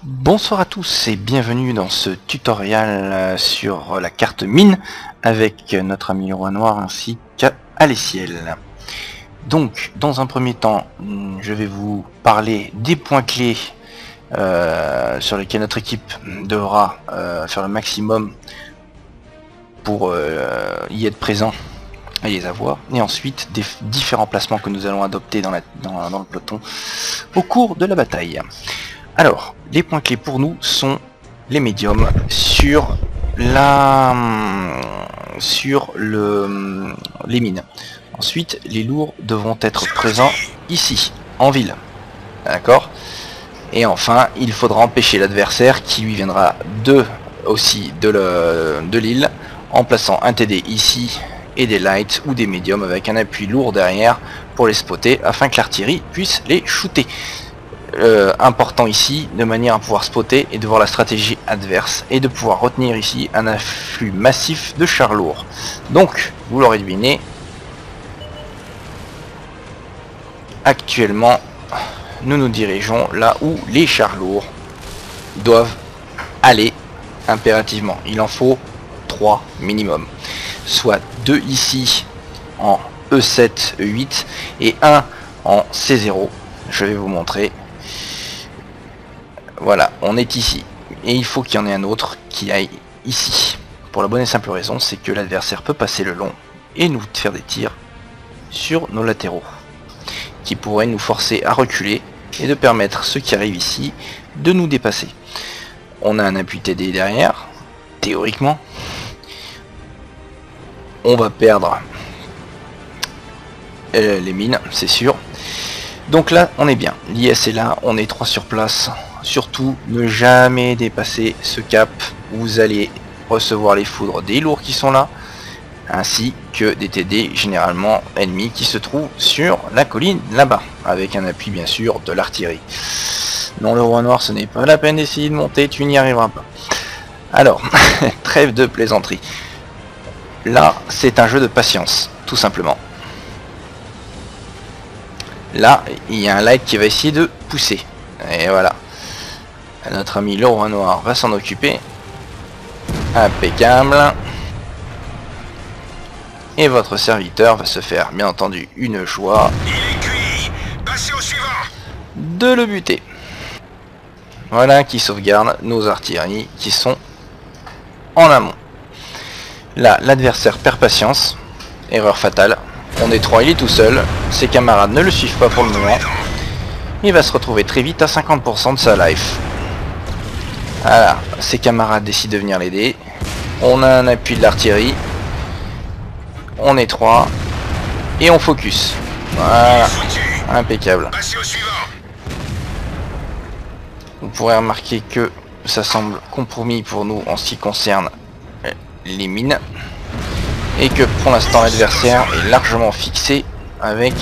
Bonsoir à tous et bienvenue dans ce tutoriel sur la carte mine avec notre ami le roi noir ainsi qu'Alessiel. Donc dans un premier temps je vais vous parler des points clés sur lesquels notre équipe devra faire le maximum pour y être présent et les avoir, et ensuite des différents placements que nous allons adopter dans le peloton au cours de la bataille. Alors, les points clés pour nous sont les médiums sur les mines. Ensuite, les lourds devront être présents ici, en ville. D'accord? Et enfin, il faudra empêcher l'adversaire qui lui viendra de l'île en plaçant un TD ici et des lights ou des médiums avec un appui lourd derrière pour les spotter afin que l'artillerie puisse les shooter. Important ici, de manière à pouvoir spotter et de voir la stratégie adverse et de pouvoir retenir ici un afflux massif de chars lourds. Donc, vous l'aurez deviné, actuellement, nous nous dirigeons là où les chars lourds doivent aller impérativement. Il en faut 3 minimum, soit 2 ici en E7, E8 et 1 en C0. Je vais vous montrer. Voilà, on est ici. Et il faut qu'il y en ait un autre qui aille ici. Pour la bonne et simple raison, c'est que l'adversaire peut passer le long et nous faire des tirs sur nos latéraux, qui pourraient nous forcer à reculer et de permettre ceux qui arrivent ici de nous dépasser. On a un appui TD derrière, théoriquement. On va perdre les mines, c'est sûr. Donc là, on est bien. L'IS est là, on est 3 sur place. Surtout, ne jamais dépasser ce cap. Vous allez recevoir les foudres des lourds qui sont là, ainsi que des TD généralement ennemis qui se trouvent sur la colline là-bas, avec un appui bien sûr de l'artillerie. Non, le roi noir, ce n'est pas la peine d'essayer de monter, tu n'y arriveras pas. Alors, trêve de plaisanterie. Là, c'est un jeu de patience, tout simplement. Là, il y a un light qui va essayer de pousser. Et voilà. Notre ami le roi noir va s'en occuper. Impeccable. Et votre serviteur va se faire, bien entendu, une joie de le buter. Voilà qui sauvegarde nos artilleries qui sont en amont. Là, l'adversaire perd patience. Erreur fatale. On est 3, il est tout seul. Ses camarades ne le suivent pas pour le moment. Il va se retrouver très vite à 50% de sa life. Voilà, ses camarades décident de venir l'aider. On a un appui de l'artillerie. On est 3. Et on focus. Voilà, impeccable. Vous pourrez remarquer que ça semble compromis pour nous en ce qui concerne les mines. Et que pour l'instant l'adversaire est largement fixé avec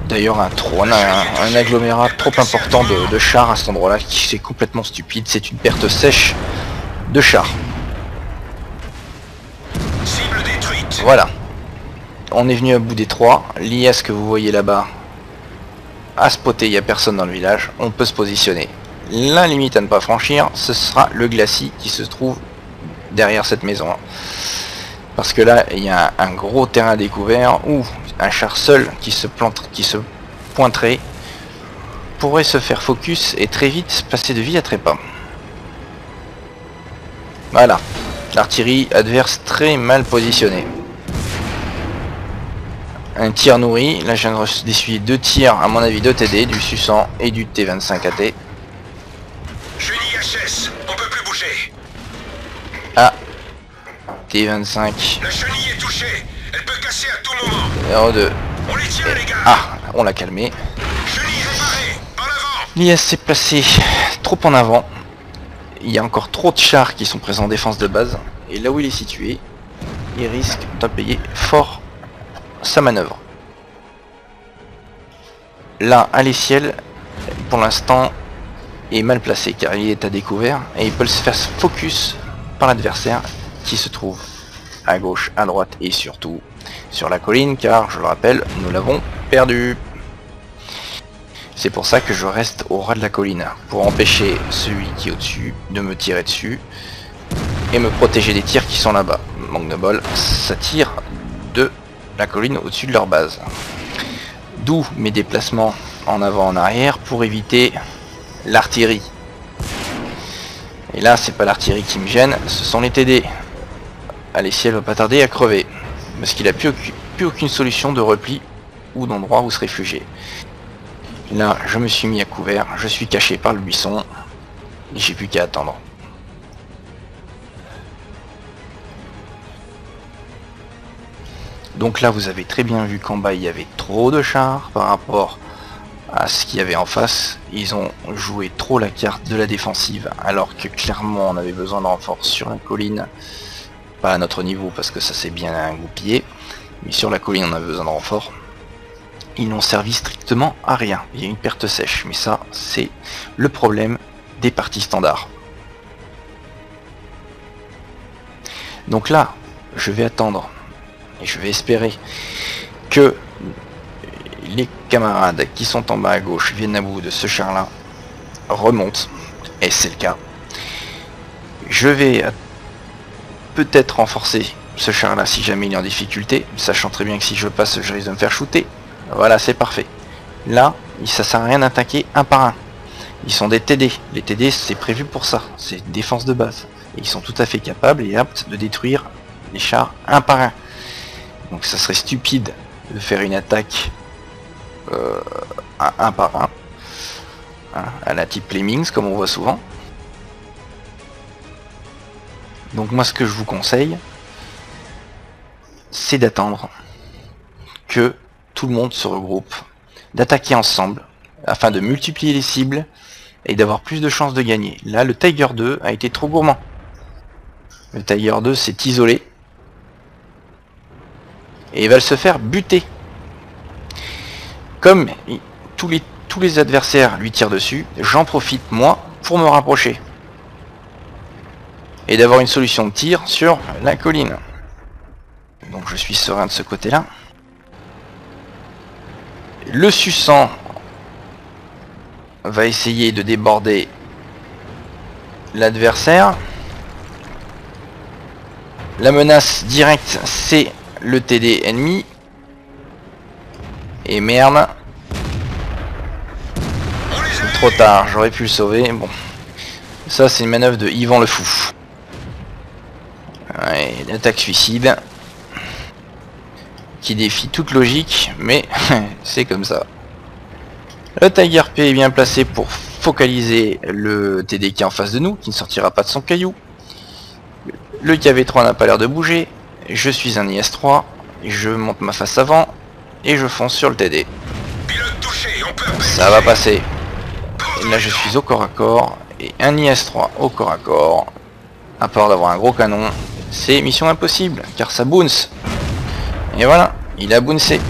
d'ailleurs un agglomérat trop important de chars à cet endroit là qui c'est complètement stupide, c'est une perte sèche de chars. Voilà, on est venu à bout des 3, l'IS que vous voyez là-bas à spotter, il n'y a personne dans le village, on peut se positionner. La limite à ne pas franchir, ce sera le glacis qui se trouve derrière cette maison. Parce que là, il y a un gros terrain découvert où un char seul qui se pointerait pourrait se faire focus et très vite passer de vie à trépas. Voilà, l'artillerie adverse très mal positionnée. Un tir nourri, là je viens d'essuyer 2 tirs à mon avis de TD, du Su-100 et du T25 AT. Chenille HS, on peut plus bouger. Ah, T25. La chenille est touchée, elle peut casser à tout moment. 0,2. On les tient les gars. Ah, on l'a calmé. Chenille réparée, en avant. L'IS s'est placé trop en avant. Il y a encore trop de chars qui sont présents en défense de base. Et là où il est situé, il risque de payer fort sa manœuvre. Là, Alessiel, pour l'instant, est mal placé car il est à découvert et il peut se faire focus par l'adversaire qui se trouve à gauche, à droite et surtout sur la colline car, je le rappelle, nous l'avons perdu. C'est pour ça que je reste au ras de la colline, pour empêcher celui qui est au-dessus de me tirer dessus et me protéger des tirs qui sont là-bas. Manque de bol, ça tire de la colline au-dessus de leur base. D'où mes déplacements en avant en arrière pour éviter l'artillerie. Et là, c'est pas l'artillerie qui me gêne, ce sont les TD. Alessiel va pas tarder à crever, parce qu'il a plus aucune solution de repli ou d'endroit où se réfugier. Là, je me suis mis à couvert, je suis caché par le buisson, et j'ai plus qu'à attendre. Donc là, vous avez très bien vu qu'en bas, il y avait trop de chars par rapport à ce qu'il y avait en face. Ils ont joué trop la carte de la défensive, alors que clairement, on avait besoin de renforts sur la colline. Pas à notre niveau, parce que ça s'est bien goupillé, mais sur la colline, on avait besoin de renforts. Ils n'ont servi strictement à rien. Il y a une perte sèche, mais ça, c'est le problème des parties standards. Donc là, je vais attendre et je vais espérer que les camarades qui sont en bas à gauche viennent à bout de ce char là, remontent, et c'est le cas. Je vais peut-être renforcer ce char là si jamais il est en difficulté, sachant très bien que si je passe je risque de me faire shooter. Voilà, c'est parfait. Là, ça sert à rien d'attaquer un par un. Ils sont des TD. Les TD, c'est prévu pour ça. C'est une défense de base. Et ils sont tout à fait capables et aptes de détruire les chars un par un. Donc ça serait stupide de faire une attaque un par un. Hein, à la type Lemmings, comme on voit souvent. Donc moi, ce que je vous conseille, c'est d'attendre que tout le monde se regroupe, d'attaquer ensemble, afin de multiplier les cibles et d'avoir plus de chances de gagner. Là, le Tiger 2 a été trop gourmand. Le Tiger 2 s'est isolé et il va se faire buter. Comme tous les adversaires lui tirent dessus, j'en profite moi pour me rapprocher et d'avoir une solution de tir sur la colline. Donc je suis serein de ce côté-là. Le Susan va essayer de déborder l'adversaire. La menace directe, c'est le TD ennemi. Et merde. Trop tard, j'aurais pu le sauver. Bon. Ça, c'est une manœuvre de Yvan le Fou. Ouais, une attaque suicide. Qui défie toute logique, mais c'est comme ça. Le Tiger P est bien placé pour focaliser le TD qui est en face de nous, qui ne sortira pas de son caillou. Le KV3 n'a pas l'air de bouger. Je suis un IS-3, je monte ma face avant et je fonce sur le TD. Ça va passer. Et là je suis au corps à corps et un IS-3 au corps à corps. À part d'avoir un gros canon, c'est mission impossible car ça bounce. Et voilà, il a bouncé.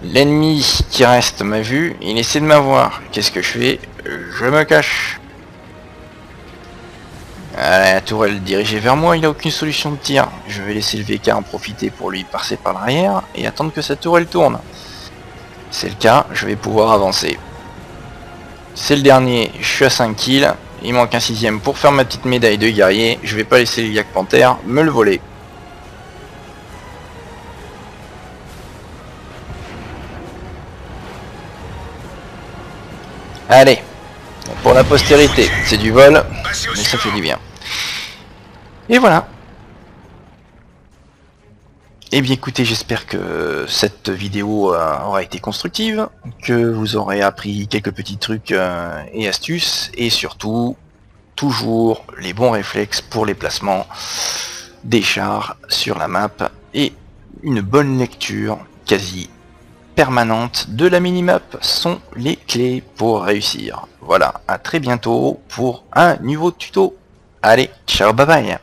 L'ennemi qui reste m'a vu, il essaie de m'avoir. Qu'est-ce que je fais? Je me cache. Allez, la tourelle dirigée vers moi, il n'a aucune solution de tir. Je vais laisser le VK en profiter pour lui passer par l'arrière et attendre que sa tourelle tourne. C'est le cas, je vais pouvoir avancer. C'est le dernier, je suis à 5 kills. Il manque un 6ème pour faire ma petite médaille de guerrier. Je vais pas laisser le Yak Panther me le voler. Allez, pour la postérité, c'est du vol, mais ça fait du bien. Et voilà. Eh bien écoutez, j'espère que cette vidéo aura été constructive, que vous aurez appris quelques petits trucs et astuces, et surtout, toujours les bons réflexes pour les placements des chars sur la map, et une bonne lecture quasi permanente de la minimap sont les clés pour réussir. Voilà, à très bientôt pour un nouveau tuto. Allez, ciao, bye bye.